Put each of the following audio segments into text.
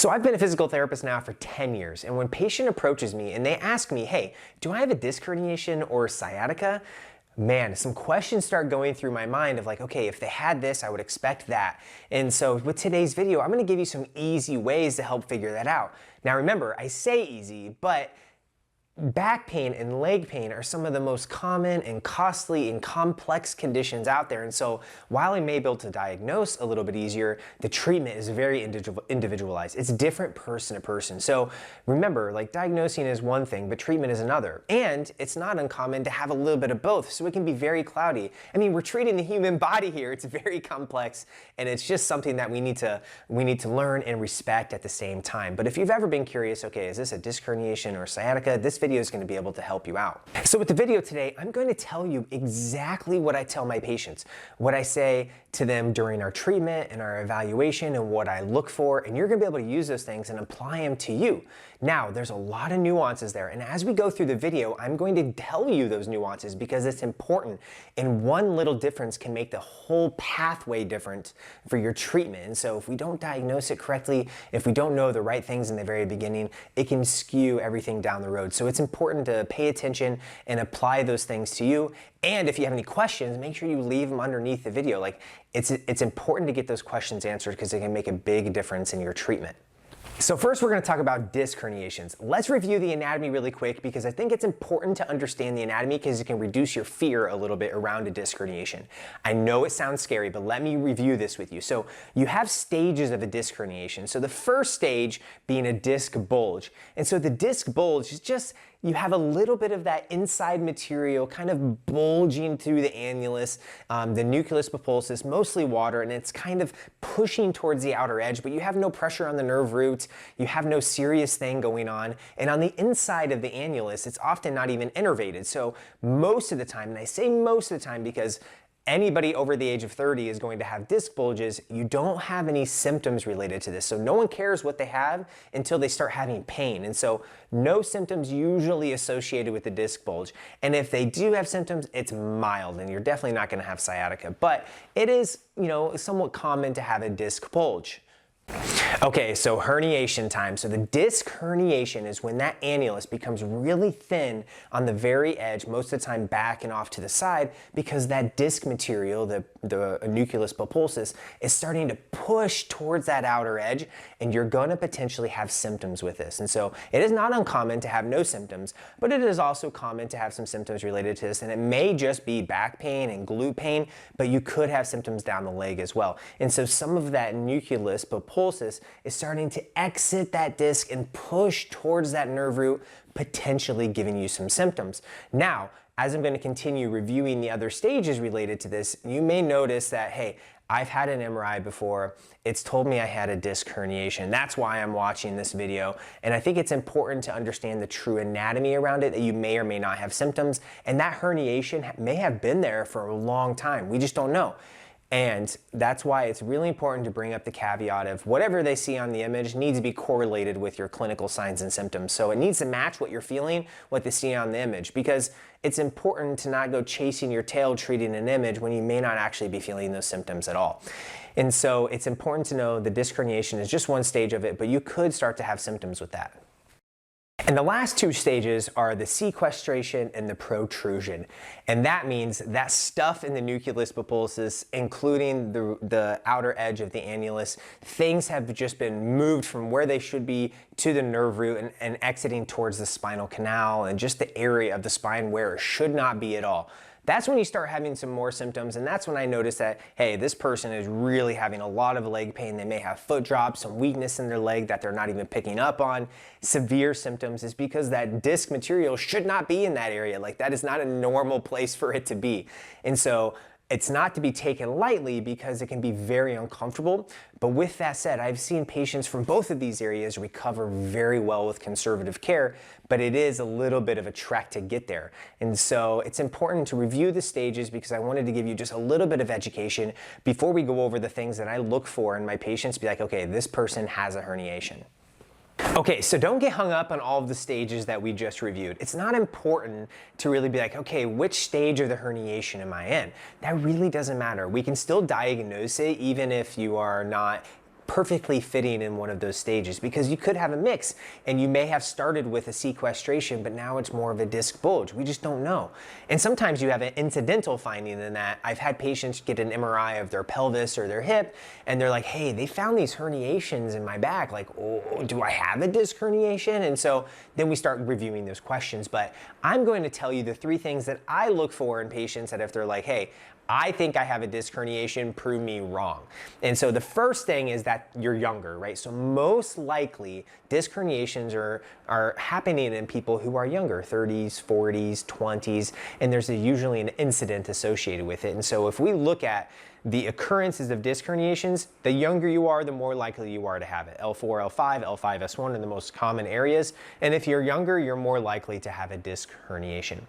So I've been a physical therapist now for 10 years, and when a patient approaches me and they ask me, hey, do I have a disc herniation or sciatica? Man, some questions start going through my mind of like, okay, if they had this, I would expect that. And so with today's video, I'm gonna give you some easy ways to help figure that out. Now remember, I say easy, but back pain and leg pain are some of the most common and costly and complex conditions out there. And so while I may be able to diagnose a little bit easier, the treatment is very individualized. It's different person to person. So remember, like diagnosing is one thing, but treatment is another. And it's not uncommon to have a little bit of both. So it can be very cloudy. I mean, we're treating the human body here. It's very complex, and it's just something that we need to learn and respect at the same time. But if you've ever been curious, okay, is this a disc herniation or sciatica? This video is going to be able to help you out. So with the video today, I'm going to tell you exactly what I tell my patients, what I say to them during our treatment and our evaluation and what I look for, and you're going to be able to use those things and apply them to you. Now, there's a lot of nuances there, and as we go through the video, I'm going to tell you those nuances because it's important, and one little difference can make the whole pathway different for your treatment. And so if we don't diagnose it correctly, if we don't know the right things in the very beginning, it can skew everything down the road. So it's important to pay attention and apply those things to you. And if you have any questions, make sure you leave them underneath the video. Like it's important to get those questions answered because it can make a big difference in your treatment. So first we're going to talk about disc herniations. Let's review the anatomy really quick because I think it's important to understand the anatomy because it can reduce your fear a little bit around a disc herniation. I know it sounds scary, but let me review this with you. So you have stages of a disc herniation. So the first stage being a disc bulge. And so the disc bulge is just, you have a little bit of that inside material kind of bulging through the annulus, the nucleus pulposus, mostly water, and it's kind of pushing towards the outer edge, but you have no pressure on the nerve root, you have no serious thing going on, and on the inside of the annulus, it's often not even innervated. So most of the time, and I say most of the time because anybody over the age of 30 is going to have disc bulges, you don't have any symptoms related to this. So no one cares what they have until they start having pain. And so no symptoms usually associated with the disc bulge. And if they do have symptoms, it's mild and you're definitely not going to have sciatica, but it is, somewhat common to have a disc bulge. Okay, so herniation time. So the disc herniation is when that annulus becomes really thin on the very edge, most of the time back and off to the side, because that disc material, the nucleus pulposus, is starting to push towards that outer edge, and you're going to potentially have symptoms with this. And so it is not uncommon to have no symptoms, but it is also common to have some symptoms related to this, and it may just be back pain and glute pain, but you could have symptoms down the leg as well. And so some of that nucleus pulposus is starting to exit that disc and push towards that nerve root, potentially giving you some symptoms. Now, as I'm going to continue reviewing the other stages related to this, you may notice that, hey, I've had an MRI before. It's told me I had a disc herniation. That's why I'm watching this video. And I think it's important to understand the true anatomy around it, that you may or may not have symptoms. And that herniation may have been there for a long time. We just don't know. And that's why it's really important to bring up the caveat of whatever they see on the image needs to be correlated with your clinical signs and symptoms. So it needs to match what you're feeling, what they see on the image, because it's important to not go chasing your tail treating an image when you may not actually be feeling those symptoms at all. And so it's important to know the disc herniation is just one stage of it, but you could start to have symptoms with that. And the last two stages are the sequestration and the protrusion. And that means that stuff in the nucleus pulposus, including the outer edge of the annulus, things have just been moved from where they should be to the nerve root and exiting towards the spinal canal and just the area of the spine where it should not be at all. That's when you start having some more symptoms, and that's when I notice that, hey, this person is really having a lot of leg pain. They may have foot drops, some weakness in their leg that they're not even picking up on. Severe symptoms is because that disc material should not be in that area. Like, that is not a normal place for it to be. And so it's not to be taken lightly because it can be very uncomfortable. But with that said, I've seen patients from both of these areas recover very well with conservative care, but it is a little bit of a trek to get there. And so it's important to review the stages because I wanted to give you just a little bit of education before we go over the things that I look for in my patients, be like, okay, this person has a herniation. Okay, so don't get hung up on all of the stages that we just reviewed. It's not important to really be like, okay, which stage of the herniation am I in? That really doesn't matter. We can still diagnose it even if you are not perfectly fitting in one of those stages, because you could have a mix and you may have started with a sequestration, but now it's more of a disc bulge. We just don't know. And sometimes you have an incidental finding in that. I've had patients get an MRI of their pelvis or their hip, and they're like, hey, they found these herniations in my back. Like, oh, do I have a disc herniation? And so then we start reviewing those questions. But I'm going to tell you the 3 things that I look for in patients that if they're like, hey, I think I have a disc herniation, prove me wrong. And so the first thing is that you're younger, right? So most likely disc herniations are happening in people who are younger, 30s, 40s, 20s, and there's usually an incident associated with it. And so if we look at the occurrences of disc herniations, the younger you are, the more likely you are to have it. L4, L5, L5S1 are the most common areas. And if you're younger, you're more likely to have a disc herniation.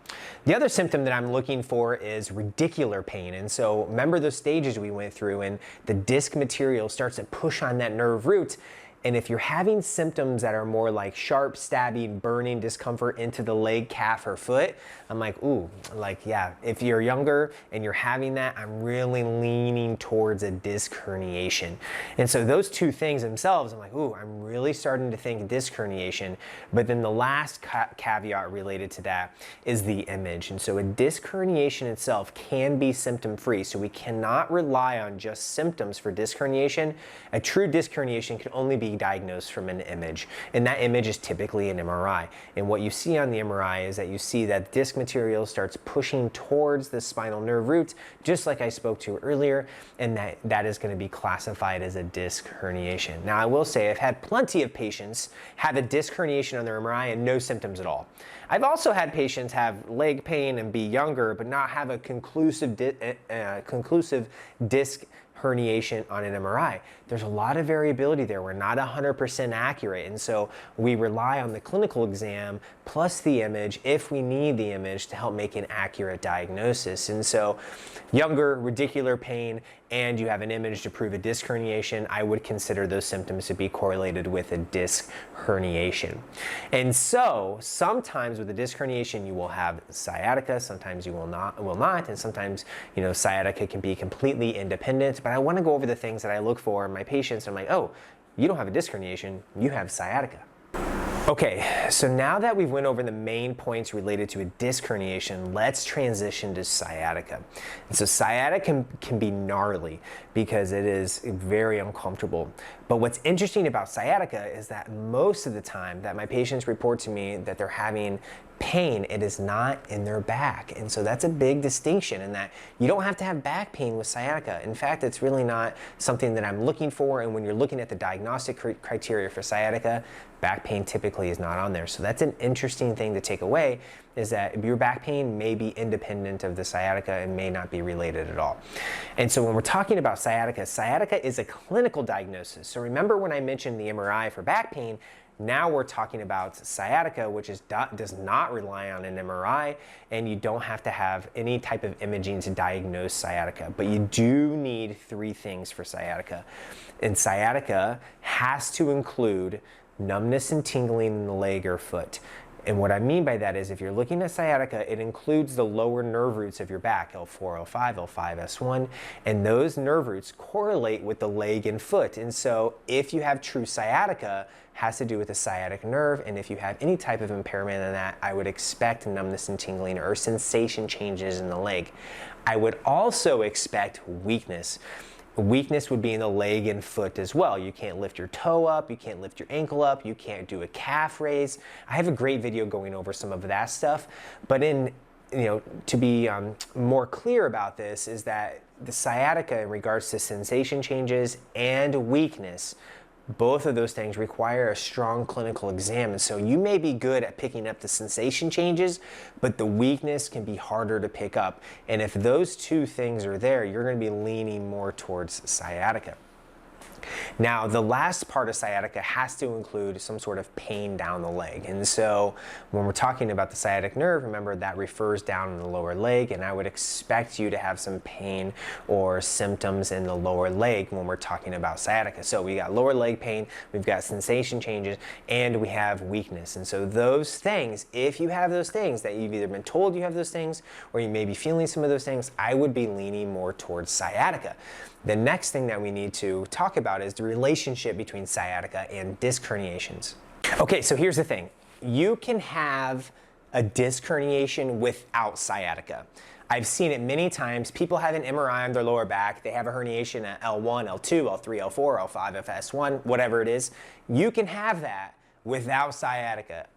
The other symptom that I'm looking for is radicular pain. And so remember those stages we went through, and the disc material starts to push on that nerve root. And if you're having symptoms that are more like sharp, stabbing, burning discomfort into the leg, calf, or foot, I'm like, ooh, like, yeah, if you're younger and you're having that, I'm really leaning towards a disc herniation. And so those 2 things themselves, I'm like, ooh, I'm really starting to think disc herniation. But then the last caveat related to that is the image. And so a disc herniation itself can be symptom-free. So we cannot rely on just symptoms for disc herniation. A true disc herniation can only be diagnosed from an image, and that image is typically an MRI. And what you see on the MRI is that you see that disc material starts pushing towards the spinal nerve root, just like I spoke to earlier, and that is going to be classified as a disc herniation. Now, I will say I've had plenty of patients have a disc herniation on their MRI and no symptoms at all. I've also had patients have leg pain and be younger but not have a conclusive disc herniation on an MRI. There's a lot of variability there. We're not 100% accurate, and so we rely on the clinical exam plus the image if we need the image to help make an accurate diagnosis. And so younger, radicular pain, and you have an image to prove a disc herniation, I would consider those symptoms to be correlated with a disc herniation. And so sometimes with a disc herniation you will have sciatica, sometimes you will not, and sometimes, you know, sciatica can be completely independent. But I want to go over the things that I look for in my patients. I'm like, oh, you don't have a disc herniation, you have sciatica. Okay, so now that we've went over the main points related to a disc herniation, let's transition to sciatica. And so sciatica can be gnarly because it is very uncomfortable. But what's interesting about sciatica is that most of the time that my patients report to me that they're having pain, it is not in their back. And so that's a big distinction in that you don't have to have back pain with sciatica. In fact, it's really not something that I'm looking for. And when you're looking at the diagnostic criteria for sciatica, back pain typically is not on there. So that's an interesting thing to take away, is that your back pain may be independent of the sciatica and may not be related at all. And so when we're talking about sciatica, sciatica is a clinical diagnosis. So remember when I mentioned the MRI for back pain, now we're talking about sciatica, which does not rely on an MRI, and you don't have to have any type of imaging to diagnose sciatica. But you do need 3 things for sciatica. And sciatica has to include numbness and tingling in the leg or foot. And what I mean by that is if you're looking at sciatica, it includes the lower nerve roots of your back, L4, L5, L5S1, and those nerve roots correlate with the leg and foot. And so if you have true sciatica, has to do with the sciatic nerve, and if you have any type of impairment in that, I would expect numbness and tingling or sensation changes in the leg. I would also expect weakness. Weakness would be in the leg and foot as well. You can't lift your toe up, you can't lift your ankle up, you can't do a calf raise. I have a great video going over some of that stuff, but to be more clear about this is that the sciatica in regards to sensation changes and weakness, both of those things require a strong clinical exam. And so you may be good at picking up the sensation changes, but the weakness can be harder to pick up. And if those 2 things are there, you're going to be leaning more towards sciatica. Now, the last part of sciatica has to include some sort of pain down the leg. And so when we're talking about the sciatic nerve, remember that refers down in the lower leg, and I would expect you to have some pain or symptoms in the lower leg when we're talking about sciatica. So we got lower leg pain, we've got sensation changes, and we have weakness. And so those things, if you have those things, that you've either been told you have those things or you may be feeling some of those things, I would be leaning more towards sciatica. The next thing that we need to talk about is the relationship between sciatica and disc herniations. Okay, so here's the thing. You can have a disc herniation without sciatica. I've seen it many times. People have an MRI on their lower back. They have a herniation at L1, L2, L3, L4, L5, FS1, whatever it is. You can have that without sciatica.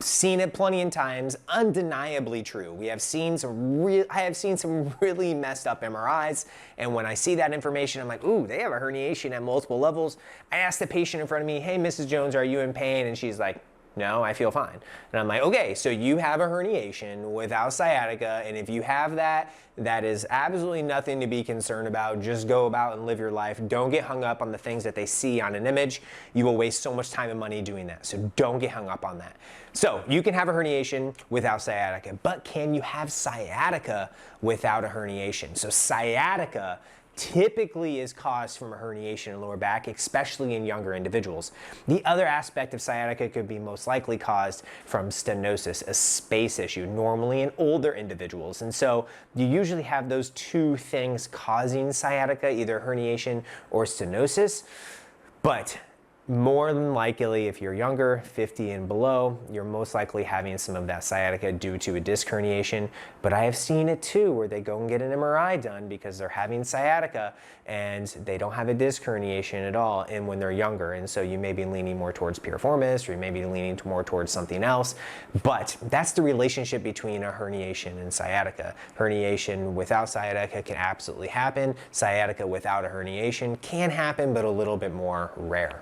Seen it plenty of times, undeniably true. I have seen some really messed up MRIs, and when I see that information, I'm like, ooh, they have a herniation at multiple levels. I asked the patient in front of me, hey, Mrs. Jones, are you in pain? And she's like, no, I feel fine. And I'm like, okay, so you have a herniation without sciatica, and if you have that, that is absolutely nothing to be concerned about. Just go about and live your life. Don't get hung up on the things that they see on an image. You will waste so much time and money doing that, so don't get hung up on that. So you can have a herniation without sciatica, but can you have sciatica without a herniation? So sciatica typically is caused from a herniation in lower back, especially in younger individuals. The other aspect of sciatica could be most likely caused from stenosis, a space issue, normally in older individuals. And so you usually have those two things causing sciatica, either herniation or stenosis. But more than likely, if you're younger, 50 and below, you're most likely having some of that sciatica due to a disc herniation. But I have seen it too, where they go and get an MRI done because they're having sciatica and they don't have a disc herniation at all, and when they're younger. And so you may be leaning more towards piriformis, or you may be leaning more towards something else. But that's the relationship between a herniation and sciatica. Herniation without sciatica can absolutely happen. Sciatica without a herniation can happen, but a little bit more rare.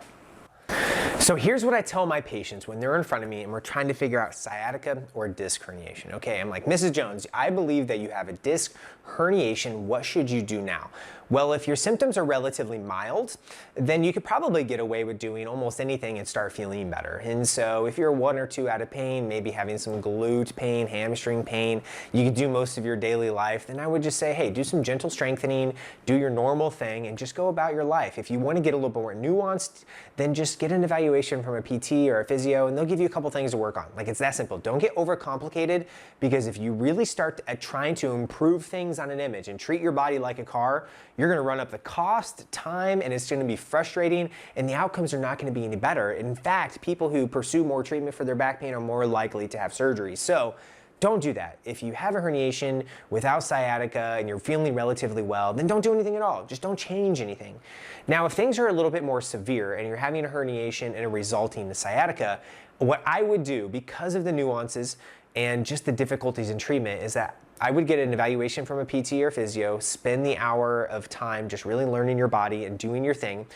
So here's what I tell my patients when they're in front of me and we're trying to figure out sciatica or disc herniation. Okay, I'm like, Mrs. Jones, I believe that you have a disc herniation. What should you do now? Well, if your symptoms are relatively mild, then you could probably get away with doing almost anything and start feeling better. And so if you're 1 or 2 out of pain, maybe having some glute pain, hamstring pain, you could do most of your daily life, then I would just say, hey, do some gentle strengthening, do your normal thing, and just go about your life. If you want to get a little bit more nuanced, then just get an evaluation from a PT or a physio, and they'll give you a couple things to work on. Like, it's that simple. Don't get overcomplicated, because if you really start at trying to improve things on an image and treat your body like a car, you're going to run up the cost, time, and it's going to be frustrating, and the outcomes are not going to be any better. In fact, people who pursue more treatment for their back pain are more likely to have surgery. So don't do that. If you have a herniation without sciatica and you're feeling relatively well, then don't do anything at all. Just don't change anything. Now, if things are a little bit more severe and you're having a herniation and a resulting sciatica, what I would do, because of the nuances and just the difficulties in treatment, is that I would get an evaluation from a PT or physio, spend the hour of time just really learning your body and doing your thing,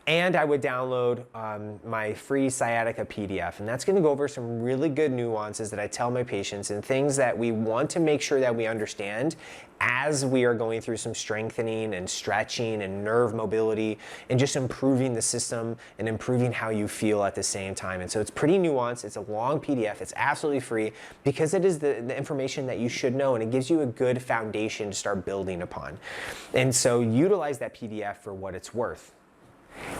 and I would download my free sciatica PDF, and that's going to go over some really good nuances that I tell my patients and things that we want to make sure that we understand as we are going through some strengthening and stretching and nerve mobility and just improving the system and improving how you feel at the same time. And so it's pretty nuanced. It's a long PDF. It's absolutely free because it is the information that you should know, and it gives you a good foundation to start building upon. And so utilize that PDF for what it's worth.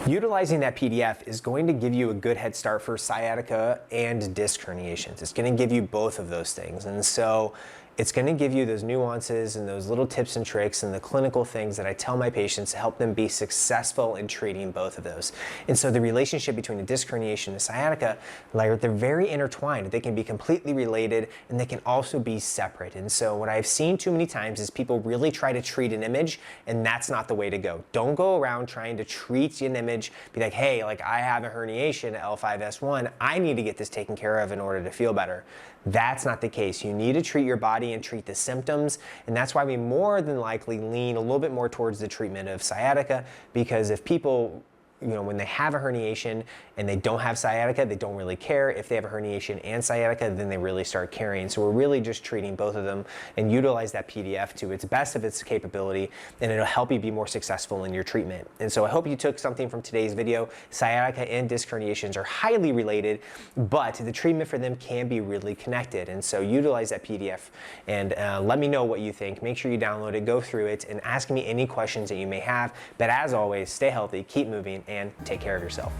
Utilizing that PDF is going to give you a good head start for sciatica and disc herniations. It's going to give you both of those things. And so it's going to give you those nuances and those little tips and tricks and the clinical things that I tell my patients to help them be successful in treating both of those. And so the relationship between a disc herniation and sciatica, like, they're very intertwined. They can be completely related, and they can also be separate. And so what I've seen too many times is people really try to treat an image, and that's not the way to go. Don't go around trying to treat an image, be like, hey, like, I have a herniation at L5S1. I need to get this taken care of in order to feel better. That's not the case. You need to treat your body and treat the symptoms, and that's why we more than likely lean a little bit more towards the treatment of sciatica, because if people, when they have a herniation and they don't have sciatica, they don't really care. If they have a herniation and sciatica, then they really start caring. So we're really just treating both of them and utilize that PDF to its best of its capability, and it'll help you be more successful in your treatment. And so I hope you took something from today's video. Sciatica and disc herniations are highly related, but the treatment for them can be really connected. And so utilize that PDF and let me know what you think. Make sure you download it, go through it, and ask me any questions that you may have. But as always, stay healthy, keep moving, and take care of yourself.